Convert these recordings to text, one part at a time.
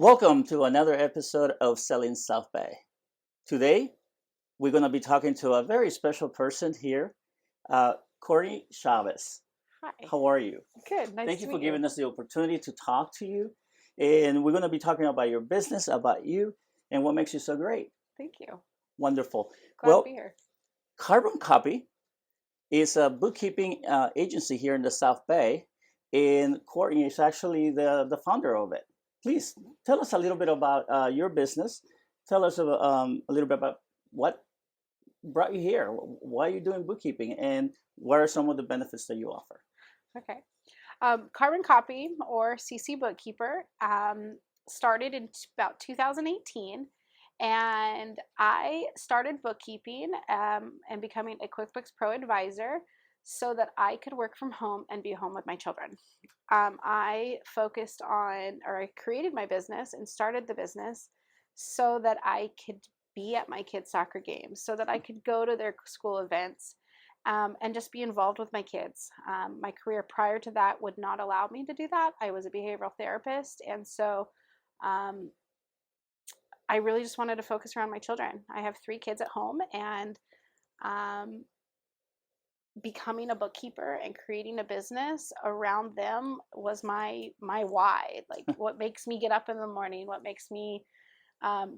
Welcome to another episode of Selling South Bay. Today, we're going to be talking to a very special person here, Courtney Chavez. Hi. How are you? Good. Nice Thank to you for meet giving you. us the opportunity to talk to you. And we're going to be talking about your business, about you, and what makes you so great. Thank you. Wonderful. Glad to Well, be here. Carbon Copy is a bookkeeping agency here in the South Bay, and Courtney is actually the founder of it. Please tell us a little bit about your business. Tell us a little bit about what brought you here. Why are you doing bookkeeping, and what are some of the benefits that you offer? Okay. Carbon Copy or CC Bookkeeper started in about 2018. And I started bookkeeping and becoming a QuickBooks Pro advisor so that I could work from home and be home with my children. I focused on, or I created my business and started the business so that I could be at my kids' soccer games, so that I could go to their school events and just be involved with my kids. My career prior to that would not allow me to do that. I was a behavioral therapist, and so um, I really just wanted to focus around my children. I have 3 kids at home, and um, becoming a bookkeeper and creating a business around them was my why. Like, what makes me get up in the morning, what makes me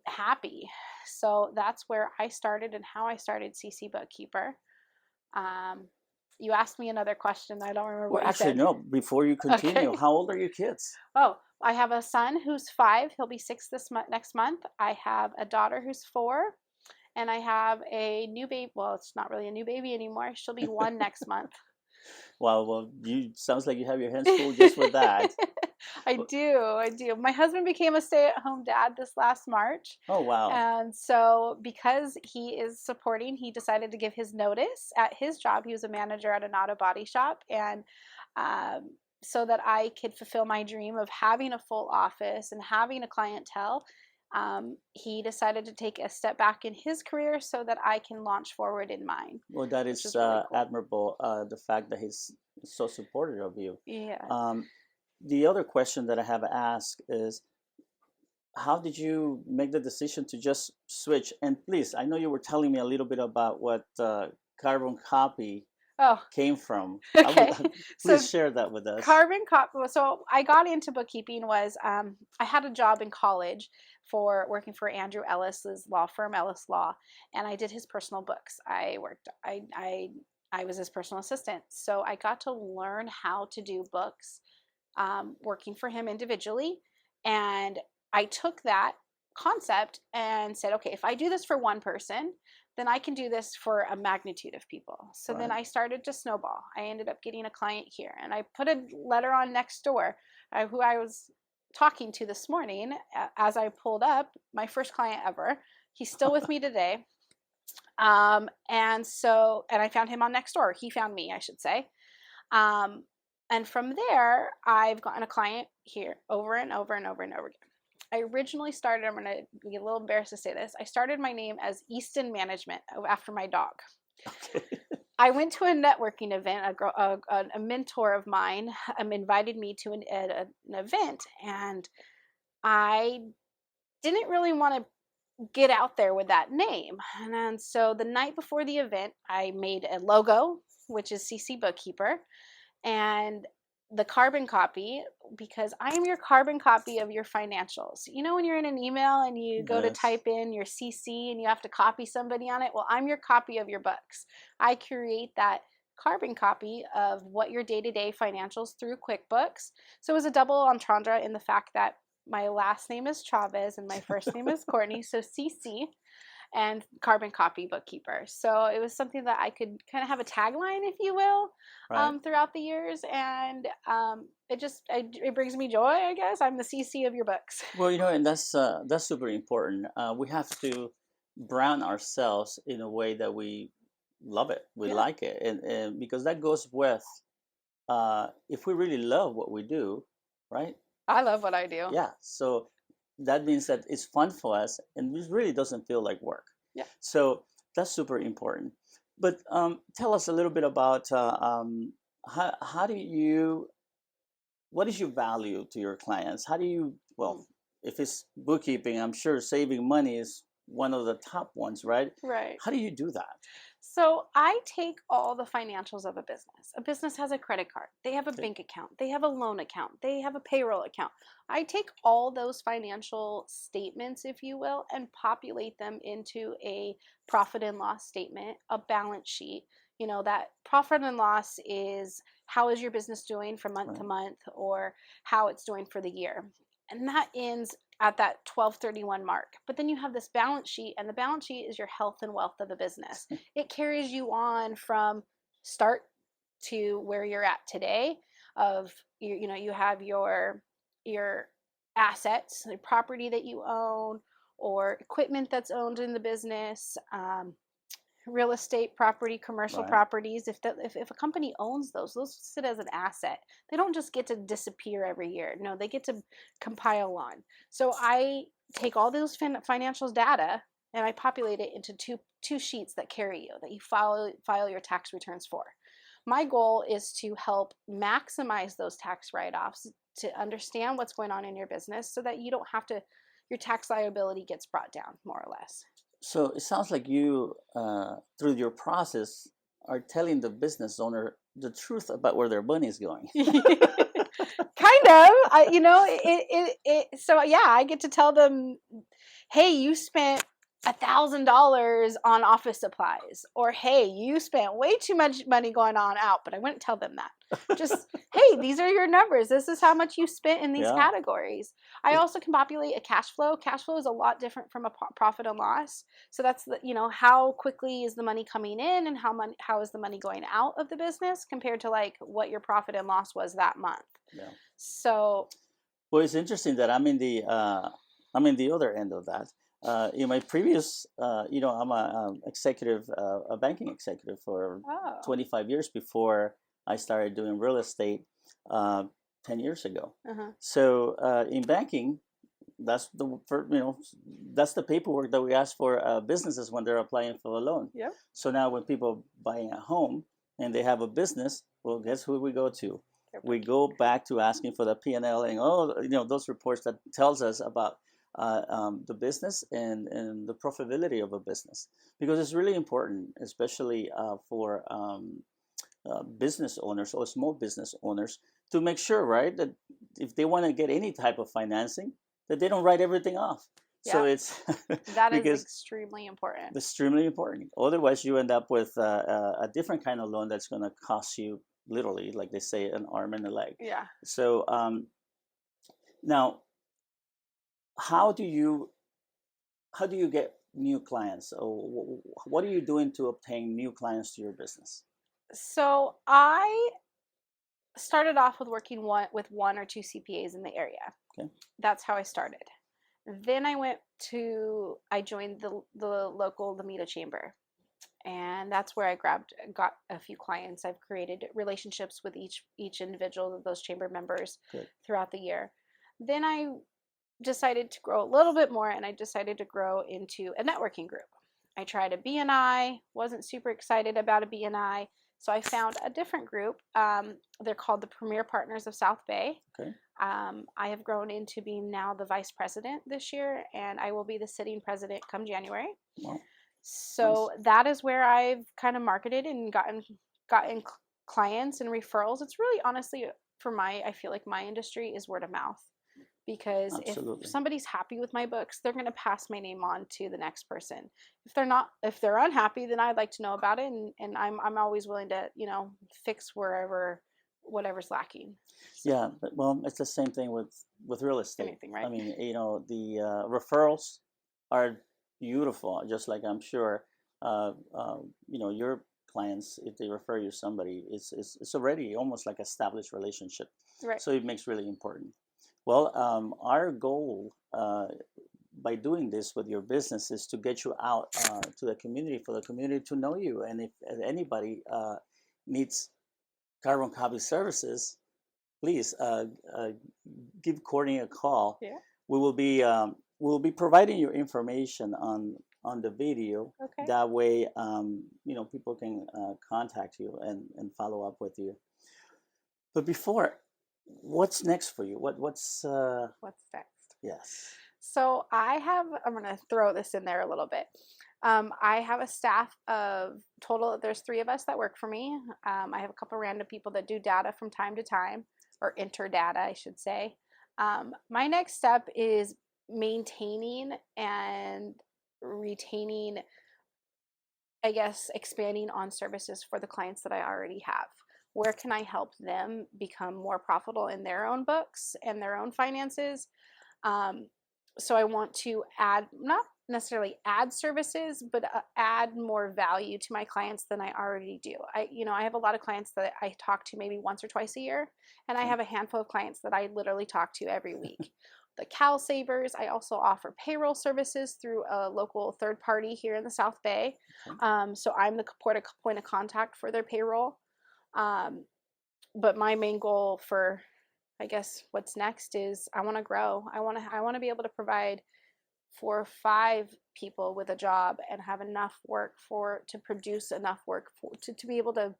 happy. So that's where I started and how I started CC Bookkeeper. Um, you asked me another question. I don't remember Well, what you actually, said. no. Before you continue, Okay. how old are your kids? Oh, I have a son who's 5. He'll be 6 this month, next month. I have a daughter who's 4, and I have a new baby. Well, it's not really a new baby anymore. She'll be 1 next month. Well, you sounds like you have your hands full just with that. I But- do. I do. My husband became a stay-at-home dad this last March. Oh, wow. And so, because he is supporting, he decided to give his notice at his job. He was a manager at an auto body shop. And um, so that I could fulfill my dream of having a full office and having a clientele, he decided to take a step back in his career so that I can launch forward in mine, Well, that which is is really cool. admirable. The fact that he's so supportive of you. Yeah. Um, the other question that I have asked is, how did you make the decision to just switch? And please, I know you were telling me a little bit about what carbon copy Oh, came from. I would okay. So please share that with us. carbon copy. So I got into bookkeeping was I had a job in college for working for Andrew Ellis's law firm, Ellis Law, and I did his personal books. I was his personal assistant, so I got to learn how to do books working for him individually, and I took that concept and said, okay, if I do this for one person, then I can do this for a magnitude of people. So then Right. I started to snowball. I ended up getting a client here, and I put a letter on next door, who I was talking to this morning as I pulled up, my first client ever. He's still with me today. And I found him on Nextdoor. He found me, I should say. Um, and from there, I've gotten a client here over and over and over and over again. I originally started, I'm going to be a little embarrassed to say this. I started my name as Easton Management after my dog. Okay. I went to a networking event. A mentor of mine invited me to an event, and I didn't really want to get out there with that name. And so the night before the event, I made a logo, which is CC Bookkeeper, and the carbon copy, because I'm your carbon copy of your financials. You know, when you're in an email and you go to Yes. type in your CC and you have to copy somebody on it? Well, I'm your copy of your books. I create that carbon copy of what your day-to-day financials through QuickBooks. So it was a double entendre in the fact that my last name is Chavez and my first name is Courtney, so CC, and carbon copy bookkeeper. So it was something that I could kind of have a tagline, if you will, Right. throughout the years, and it brings me joy. I guess I'm the CC of your books. Well, and that's super important. We have to brand ourselves in a way that we love it, we Yeah, like it, and because that goes with if we really love what we do, right? I love what I do. Yeah. So that means that it's fun for us, and it really doesn't feel like work. Yeah. So that's super important. But tell us a little bit about how do you what is your value to your clients? How do you, Mm. well, if it's bookkeeping, I'm sure saving money is one of the top ones, right? Right. How do you do that? So I take all the financials of a business. A business has a credit card, they have a Okay. bank account, they have a loan account, they have a payroll account. I take all those financial statements, if you will, and populate them into a profit and loss statement, a balance sheet. You know, that profit and loss is how is your business doing from month to Right. month, or how it's doing for the year. And that ends at that 1231 mark. But then you have this balance sheet, and the balance sheet is your health and wealth of a business. It carries you on from start to where you're at today. Of you know, you have your assets, the property that you own, or equipment that's owned in the business, real estate property, commercial Right. properties. If a company owns those sit as an asset. They don't just get to disappear every year. No, they get to compile on. So I take all those financials data and I populate it into two sheets that carry you, that you file your tax returns for. My goal is to help maximize those tax write-offs, to understand what's going on in your business so that you don't have to, your tax liability gets brought down more or less. So it sounds like you, through your process, are telling the business owner the truth about where their money is going. Kind of. So yeah, I get to tell them, hey, you spent $1,000 on office supplies, or hey, you spent way too much money going on out. But I wouldn't tell them that. Just, hey, these are your numbers. This is how much you spent in these Yeah. categories. I also can populate a cash flow. Cash flow is a lot different from a profit and loss. So that's how quickly is the money coming in, and how is the money going out of the business compared to like what your profit and loss was that month. Yeah. So Well, it's interesting that I'm in the other end of that. In my previous, I'm a executive, a banking executive for oh 25 years before I started doing real estate uh, 10 years ago. uh-huh. So in banking, that's that's the paperwork that we ask for businesses when they're applying for a loan. Yep. So now when people buying a home and they have a business, well, guess who we go to? We go back to asking for the P&L and those reports that tells us about the business and the profitability of a business, because it's really important, especially for business owners or small business owners, to make sure, right, that if they want to get any type of financing, that they don't write everything off. So Yeah, it's that is because extremely important. extremely important. Otherwise, you end up with a different kind of loan that's going to cost you literally, like they say, an arm and a leg. Yeah. So now, how do you get new clients? Or what are you doing to obtain new clients to your business? So I started off with working with one or two CPAs in the area. Okay. That's how I started. Then I joined the META chamber, and that's where I got a few clients. I've created relationships with each individual of those chamber members Good. throughout the year. Then I decided to grow a little bit more, and I decided to grow into a networking group. I tried a BNI, wasn't super excited about a BNI, so I found a different group. They're called the Premier Partners of South Bay. Okay. I have grown into being now the vice president this year, and I will be the sitting president come January. Wow. So Nice. that is where I've kind of marketed and gotten clients and referrals. It's really honestly I feel like my industry is word of mouth, because if Absolutely. somebody's happy with my books, they're going to pass my name on to the next person. If they're unhappy, then I'd like to know about it, and I'm always willing to fix whatever's lacking. So, Yeah, well, it's the same thing with real estate. anything, right? I mean, the referrals are beautiful. Just like I'm sure, your clients, if they refer you somebody, it's already almost like established relationship. Right. So it makes really important. Well, our goal by doing this with your business is to get you out to the community, for the community to know you, and if anybody needs carbon copy services, please give Courtney a call. Yeah. We will be providing your information on the video. Okay. That way, people can contact you and follow up with you. But before, what's next for you? What's What's next? Yes. So I'm going to throw this in there a little bit. I have a staff of total, there's 3 of us that work for me. I have a couple random people that do data from time to time, or enter data, I should say. My next step is maintaining and retaining, I guess, expanding on services for the clients that I already have. Where can I help them become more profitable in their own books and their own finances? Um, so I want to add, not necessarily add services, but add more value to my clients than I already do. I have a lot of clients that I talk to maybe once or twice a year, and I Okay. have a handful of clients that I literally talk to every week. The Cal Savers, I also offer payroll services through a local third party here in the South Bay. Okay. So I'm the point of contact for their payroll. Um, but my main goal for, I guess, what's next is I want to grow. I want to be able to provide 4 or 5 people with a job and have enough work to produce enough work to be able to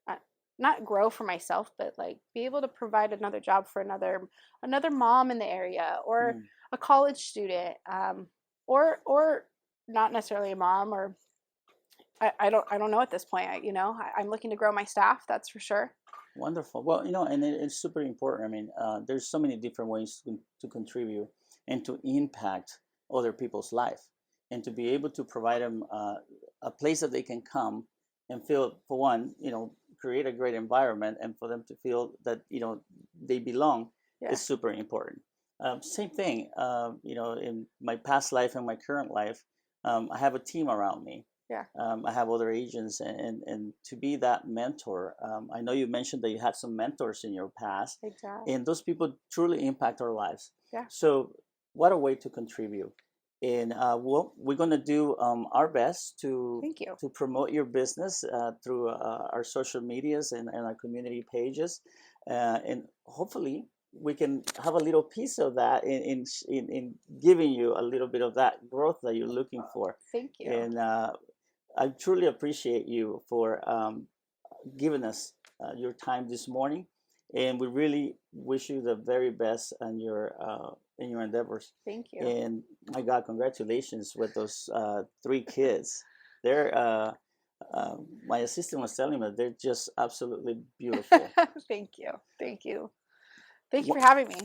uh, not grow for myself, but like be able to provide another job for another mom in the area, or Mm. a college student, or not necessarily a mom, or I don't know at this point. I'm looking to grow my staff, that's for sure. Wonderful. Well, and it's super important. I mean, there's so many different ways to contribute and to impact other people's life, and to be able to provide them a place that they can come and feel, for one, create a great environment, and for them to feel that they belong Yeah. is super important. Same thing. In my past life and my current life, I have a team around me. Yeah. I have other agents, and to be that mentor. I know you mentioned that you had some mentors in your past, Exactly. and those people truly impact our lives. Yeah. So, what a way to contribute. And we're going to do our best to Thank you. promote your business through our social medias and our community pages, and hopefully we can have a little piece of that in giving you a little bit of that growth that you're looking for. Thank you. And I truly appreciate you for giving us your time this morning, and we really wish you the very best in your endeavors. Thank you. And my God, congratulations with those 3 kids. They're my assistant was telling me they're just absolutely beautiful. Thank you. Thank you. Thank you for Wha- having me.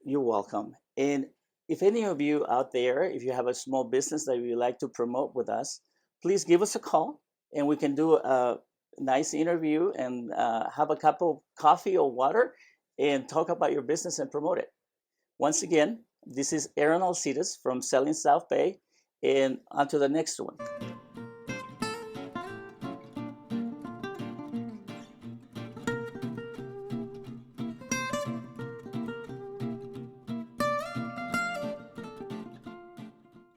You're welcome. And if any of you out there, if you have a small business that you'd like to promote with us, please give us a call, and we can do a nice interview and have a cup of coffee or water and talk about your business and promote it. Once again, this is Aaron Alcides from Selling South Bay, and on to the next one.